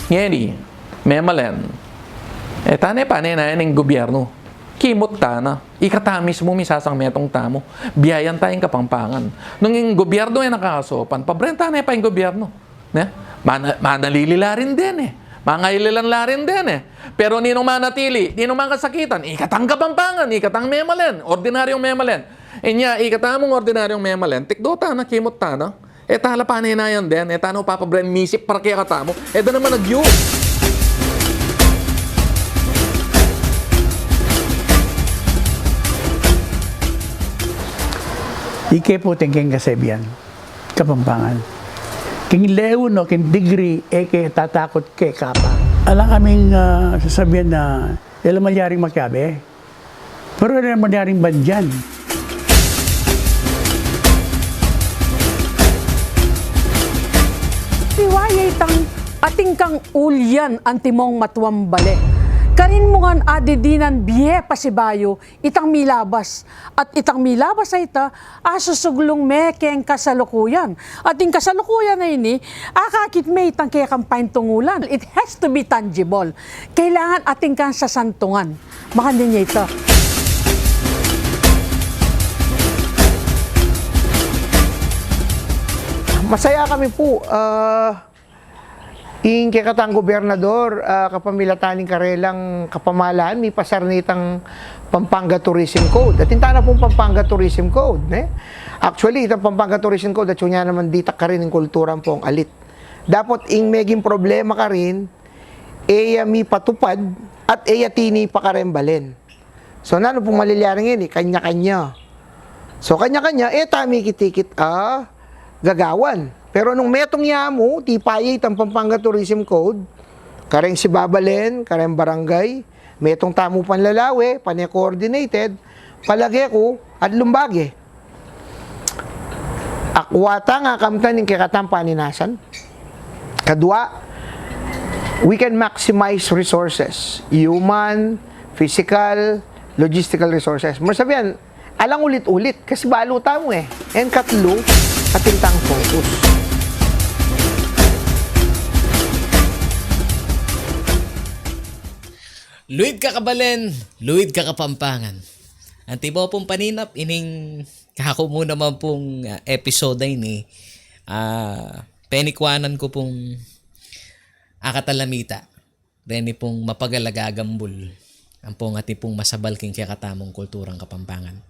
ngeri, memalen. Tane panay na yan ng gobyerno. Kimot ta na. Ikatamis mo misasang metong tamo. Biyayan tayong Kapampangan. Nung yung gobyerno ay nakakasopan, pabrenta na pa yung gobyerno. Manalilila rin din eh. Mangailan rin din eh. Pero ninong manatili, ninong makasakitan, ikatang Kapampangan, ikatang memalen, ordinaryong memalen. Inya, ikatamong ordinaryong memalen, tikdota na, kimot ta na. Tala panay na yan din. Tano papabren, misip para kaya katamo. Da naman nagyo. Ike po tingking kasebian, Kapampangan. King leo no, king degree, eke tatakot ke kapa. Alam kaming sasabihan na ilang malyaring magkabe. Pero ilang malyaring bandyan. Tiwayay tang ating kang ulyan antimong matuwambale. Karin mo nga adidinan biye pasibayo itang milabas. At itang milabas ay ita asusuglong mekeng kasalukuyan. At yung kasalukuyan na ini, akakit may itang kaya kampain tungulan. It has to be tangible. Kailangan ating kang sasantungan. Makandin niya ito. Masaya kami po. Ing kikatang gobernador, kapamilataning karelang kapamalaan, may pasarnitang Pampanga Tourism Code. At hinta na pong Pampanga Tourism Code. Actually, itong Pampanga Tourism Code, at yun naman dita ka rin ng kulturang pong alit. Dapat ing meging problema ka rin, mi patupad, at tini pa ka rin balen. So, nano pong malilyaring yun, kanya-kanya. So, kanya-kanya, tami kitikit, gagawan. Pero nung metong yamo, tipayay itang Pampanga Tourism Code, kareng si Babalen, kareng barangay, metong tamo panlalawe, pane-coordinated, palagi ko, at lumbage. Akwata nga kamtan ng kikatang paninasan. Kadwa, we can maximize resources, human, physical, logistical resources. Masabihan, alang ulit-ulit, kasi balo tamo eh. And katlo, katintang focus. Luid ka kabalen, luid ka Kapampangan. Antibo pong paninap, ining kako mo naman pong episode ini, penikwanan ko pong akatalamita. Reni pong mapagalagagambul. Ang pong ati pong masabalking kaya katamong kulturang Kapampangan.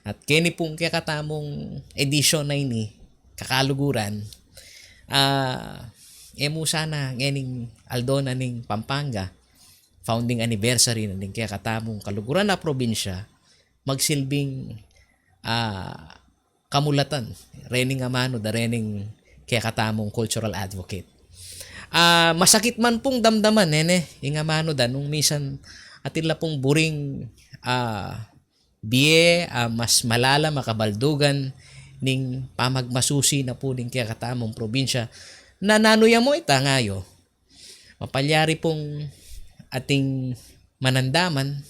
At kini pong kaya katamong edisyon na ini, kakaluguran, emo sana nganing Aldona ning Pampanga, founding anniversary na din kaya katamong kaluguran na probinsya, magsilbing kamulatan, rening amano, da rening kaya katamong cultural advocate. Masakit man pong damdaman, yung amano da, nung misan atila pong buring biye, mas malala makabaldugan ning pamagmasusi na po ning kaya katamong probinsya, na nanuya mo ita ngayo, mapalyari pong ating manandaman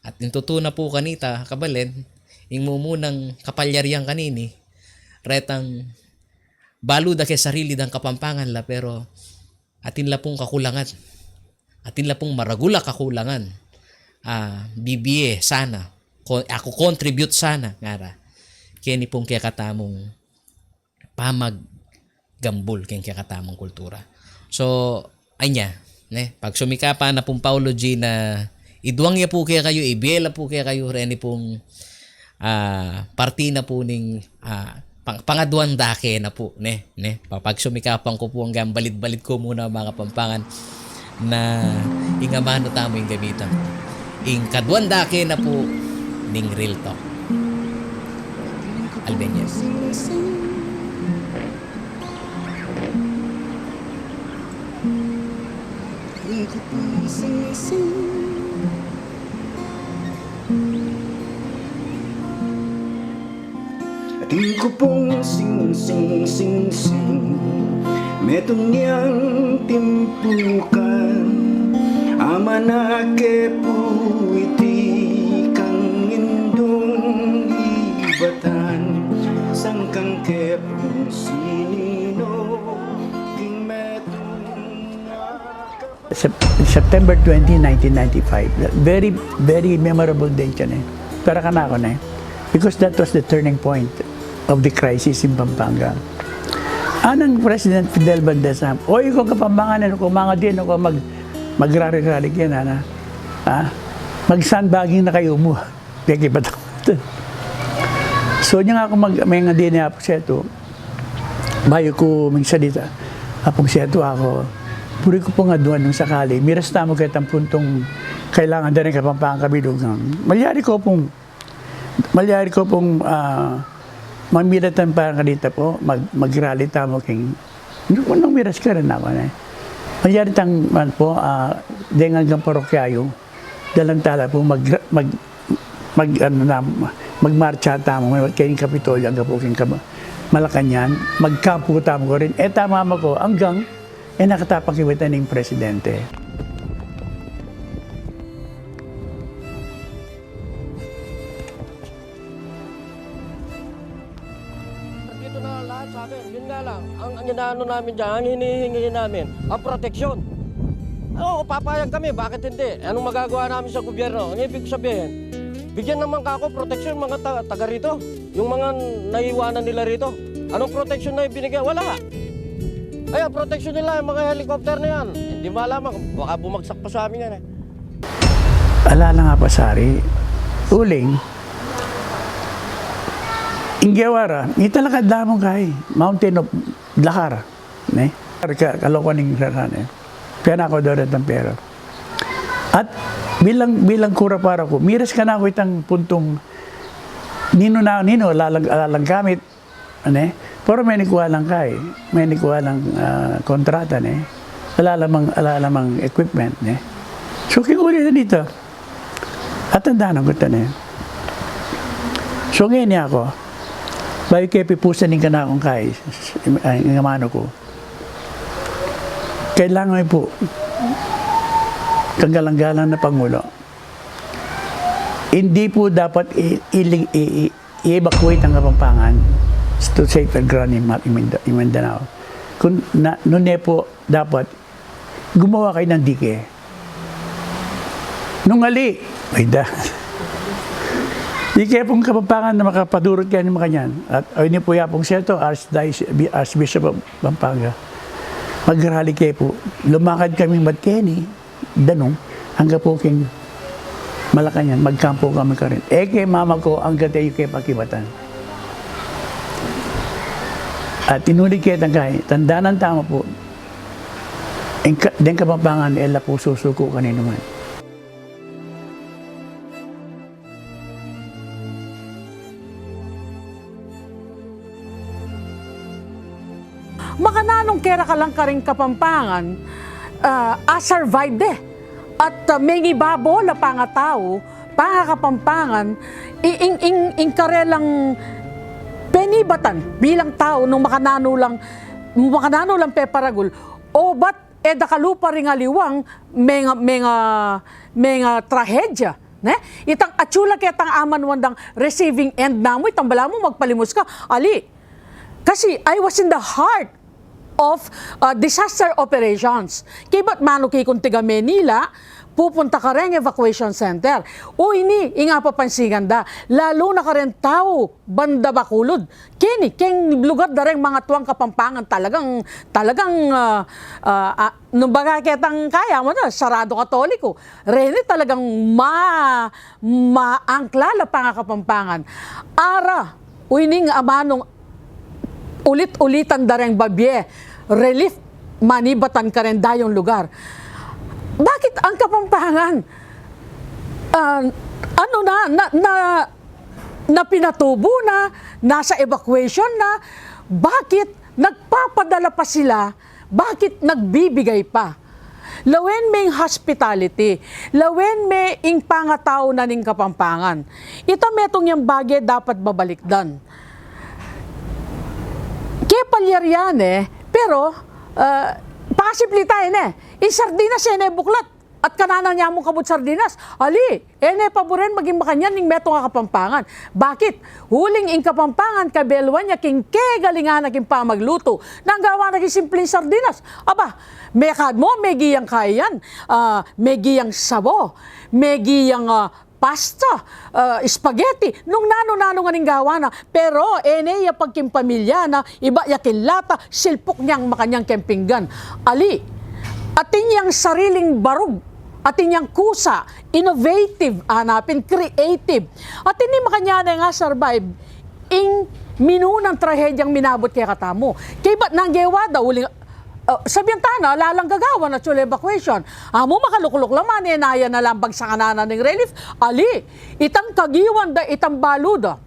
at intutuna po kanita kabalen ing mumunang kapalyariang kanini retang baluda kay sarili dang Kapampangan la, pero atin la pong kakulangan, atin la pong maragula kakulangan, bibiye sana ako contribute sana ngara kini pong kaya katamong pamaggambol kaya katamong kultura. So anya pag sumikapan na pong Paulo G na iduwang ya po kaya kayo, ibiyela po kaya kayo, reni pong party na po ning pangaduan dake na po. Pag sumikapan ko po hanggang balit-balit ko muna mga Kapampangan na ingamano tamo yung gamitan. Ing kaduan dake na po ning Real Talk. Albeñez. Ating ko pong sing-sing-sing-sing, metong niyang timpukan, ama na ke po iti kang indong ibatan, sangkang ke po sinino, king metong September 20, 1995. Very, very memorable date yan eh. Para ka na ako na eh. Because that was the turning point of the crisis in Pampanga. Anang President Fidel Bandesam, o ikaw kapambangan, kung mga din ako magrari-rari yan, ana. Ha? Mag-sandbagging na kayo mo. Kaya ba so, niya nga ako may nga din niya po siya ito. Bayo ko magsalita. Apong siya ito ako. Puri ko po nga doon nung sakali. Miras na mo kahit ang puntong kailangan din ng Kapampangan kabilugan. Malyari ko pong mamiratan parang kanita po, mag-rally tamo king. Nung miras ka rin ako na. Malyari tang man po, dengan kang parokyayo, dalang tala po, magmarcha tamo, kayong Kapitolyo, ang kapuking Malacanang, magkampo tamo ko rin. Tama mo ko, hanggang, nakatapakiwitan ng presidente. Dito na lahat sa akin. Yun nga lang, ang inaano namin dyan, ang hinihingi namin, ang proteksyon. Oo, papayag kami, bakit hindi? Anong magagawa namin sa gobyerno? Ang ibig sabihin, bigyan naman kako proteksyon mga taga rito. Yung mga naiwanan nila rito. Anong proteksyon na ibinigay? Wala. Ay, ang proteksyon nila, yung mga helicopter na yan. Hindi malaman, baka bumagsak pa sa amin yan eh. Alala nga Pasari, uling, Ingyawara, may talakad lamang kay Mountain of Lahar. Ne? Kalokohan ng sakan eh. Kaya na ako doon ng pera. At bilang kura para ko, miras ka na ako itang puntong nino alalang gamit. Ane? Pero may nikuha lang kay. May nikuha lang kontrata. Ne? Alalamang equipment. Ne? So, kikuli na dito. At tandaan ko ito. So, ngayon niya ako, bayo kaya pipusanin ka na akong kay, ang amano ko. Kailangan po, kagalang-galang na Pangulo, hindi po dapat i-evacuate ang Kapampangan to safer ground in Mindanao. Noon po, dapat gumawa kayo ng dike. Nung ali, may da. Di kaya pong Kapampangan na makapadurot kayo ng mga kanyan. At ayun po yapong siya ito, Archbishop of Pampanga. Mag-rally kayo po. Lumakad kaming Madkeni, Danong, hanggang po king Malacanang, magkampo kami ka rin. Kay mama ko, hanggang tayo kayo pakibatan. At tinulig kayo tangkay, tandaan ng tama po, den Kapampangan, ela po susuko kanino man. Makananong kera ka lang karing Kapampangan, survive de. At may ibabo la pangatao, Kapampangan, ing karelang penibatan bilang tao nung makanano lang peparagul, o bat dakalupa ring aliwang mga trahedya. Ne? Itang atsula kaya tang aman wandang receiving end namo, itang bala mo magpalimos ka, ali. Kasi I was in the heart of disaster operations. Kaya ba't mano kay kung tiga Manila, pupunta ka rin evacuation center. O ini, inga papansingan da, lalo na ka rin tao, banda Bacolod. Kini, keng lugar da rin mga tuwang Kapampangan, talagang, nung baga kitang kaya mo na, sarado katoliko. Rene talagang maangklala pa nga Kapampangan. Ara, uining amanong ulit-ulitan da rin babye, relief, manibatan ka rin dayong lugar. Bakit ang Kapampangan na pinatubo na, nasa evacuation na, bakit nagpapadala pa sila, bakit nagbibigay pa? Lawen may hospitality, lawen may ing pangatao na ning Kapampangan. Ito metong yung bagay dapat babalikdan. Kaya palyar yan pero possibly tayo na. In sardinas yan buklat. at kananan niya mong kabut sardinas. Ali, ene paboren maging makanyan ning meto nga Kapampangan. Bakit? Huling ing Kapampangan kabelwan niya king galingan naging pamagluto. Nanggawa naging simpleng sardinas. Aba, mekad mo, may giyang kayan, may giyang sabo, may giyang pasta, spaghetti, nung nano-nano nga ning gawa na. Pero, ene, pagking pamilya na, iba yakin lata, silpok niyang makanyang kempinggan. Ali, atin yang sariling barug, atin yang kusa, innovative, hanapin, creative. Atin ni makanya na nga survive, ing minunang trahedyang minabot kay katamo. Kay ba't nanggewa daw, sabihan tana, lalang gagawa na chul evacuation. Amo makalukulok laman, naya na lambag sa kananan ng relief. Ali, itang kagiwan da, itang baluda.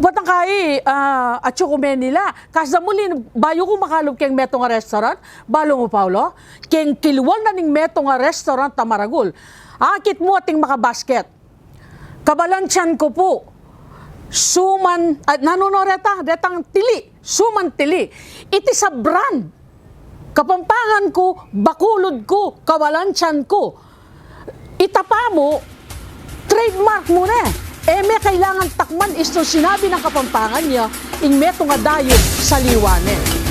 Batang kay at chukumen nila. Kasda muli, bayo ko makalog keng meto nga restaurant, balo mo Paulo, keng kilwal na ning meto nga restaurant Tamaragul. Akit mo ating makabasket. Kabalansyan ko po, suman, nanonoreta, detang tili, suman tili. Iti sa brand. Kapampangan ko, bakulod ko, kawalansyan ko. Itapa mo, trademark mo na. May kailangan takman isto sinabi ng Kapampangan niya, ing meto nga dayo sa liwanen.